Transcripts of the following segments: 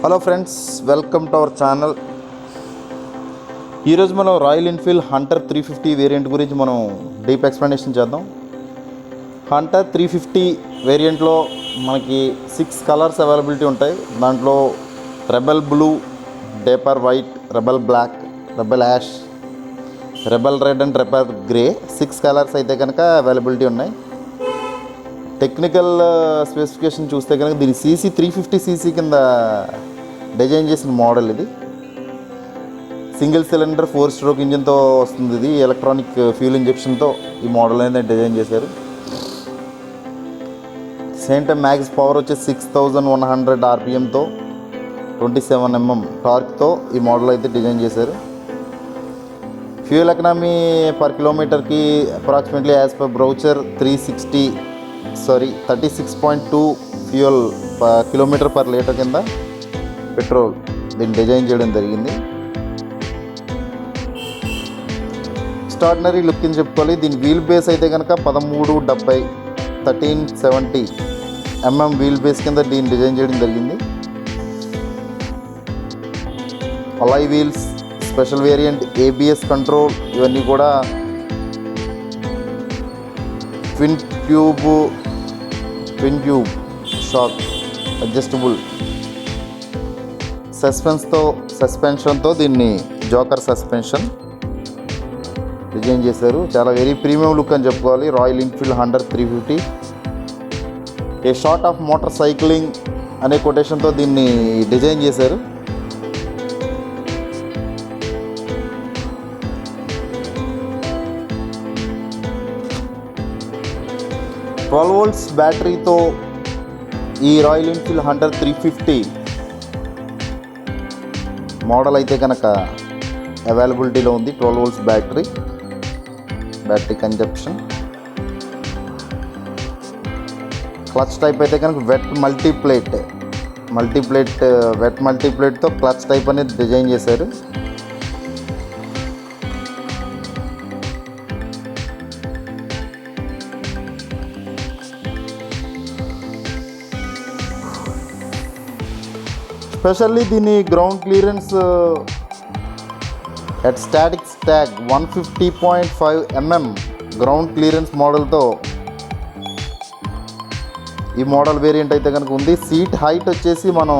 Hello friends, welcome to our channel. ఈరోజు మనం Royal Enfield Hunter 350 variant గురించి మనం డీప్ ఎక్స్ప్లెనేషన్ చేద్దాం. హంటర్ 350 వేరియంట్లో మనకి 6 కలర్స్ అవైలబిలిటీ ఉంటాయి. దాంట్లో rebel blue, dapper white, rebel black, rebel ash, rebel red and rebel grey 6 colours అయితే కనుక అవైలబిలిటీ ఉన్నాయి. టెక్నికల్ స్పెసిఫికేషన్ చూస్తే కనుక దీని సీసీ 350 సీసీ కింద డిజైన్ చేసిన మోడల్. ఇది సింగిల్ సిలిండర్ 4 స్ట్రోక్ ఇంజిన్తో వస్తుంది. ఇది ఎలక్ట్రానిక్ ఫ్యూల్ ఇంజెక్షన్తో ఈ మోడల్ అనేది డిజైన్ చేశారు. సేమ్ టైం మ్యాక్స్ పవర్ వచ్చి 6100 ఆర్పిఎంతో 27 mm టార్క్తో ఈ మోడల్ అయితే డిజైన్ చేశారు. ఫ్యూయల్ ఎకనామీ పర్ కిలోమీటర్కి approximately as per brochure 36.2 fuel kilometre per litre కింద పెట్రోల్ దీన్ని డిజైన్ చేయడం జరిగింది. ఎక్స్ట్రాడినరీ లుక్ అని చెప్పుకోవాలి. దీని వీల్ బేస్ అయితే కనుక 1370 1370 mm వీల్ బేస్ కింద దీన్ని డిజైన్ చేయడం జరిగింది. Alloy wheels, special variant, ABS control ఇవన్నీ కూడా ట్విన్ ట్యూబ్ షాక్ అడ్జస్టబుల్ సస్పెన్షన్తో దీన్ని జోకర్ సస్పెన్షన్ డిజైన్ చేశారు. చాలా వెరీ ప్రీమియం లుక్ అని చెప్పుకోవాలి. Royal Enfield Hunter 350 A short of motor cycling అనే కొటేషన్తో దీన్ని డిజైన్ చేశారు. ట్వెల్వ్ వోల్ట్స్ బ్యాటరీతో ఈ రాయల్ ఎన్ఫీల్డ్ హంటర్ 350 మోడల్ అయితే కనుక అవైలబిలిటీలో ఉంది. 12 volts battery consumption. Clutch type అయితే కనుక వెట్ మల్టీప్లేట్తో క్లచ్ టైప్ అనేది డిజైన్ చేశారు. స్పెషల్లీ దీని ground clearance at static stag 150.5 mm ground clearance మోడల్తో ఈ మోడల్ వేరియంట్ అయితే కనుక ఉంది. సీట్ హైట్ వచ్చేసి మనం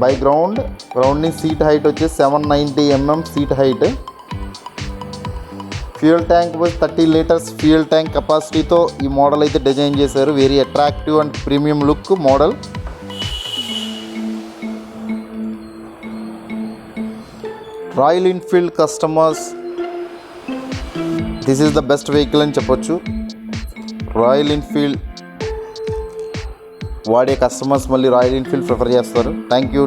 బై గ్రౌండ్ని సీట్ హైట్ వచ్చేసి 790 mm seat height. Fuel tank 30 litres fuel tank కెపాసిటీతో ఈ మోడల్ అయితే డిజైన్ చేశారు. Very attractive and premium look model. Royal Enfield customers, this is the best vehicle అని చెప్పొచ్చు. రాయల్ ఎన్ఫీల్డ్ వాడే కస్టమర్స్ మళ్ళీ రాయల్ ఎన్ఫీల్డ్ ప్రిఫర్ చేస్తారు. Thank you.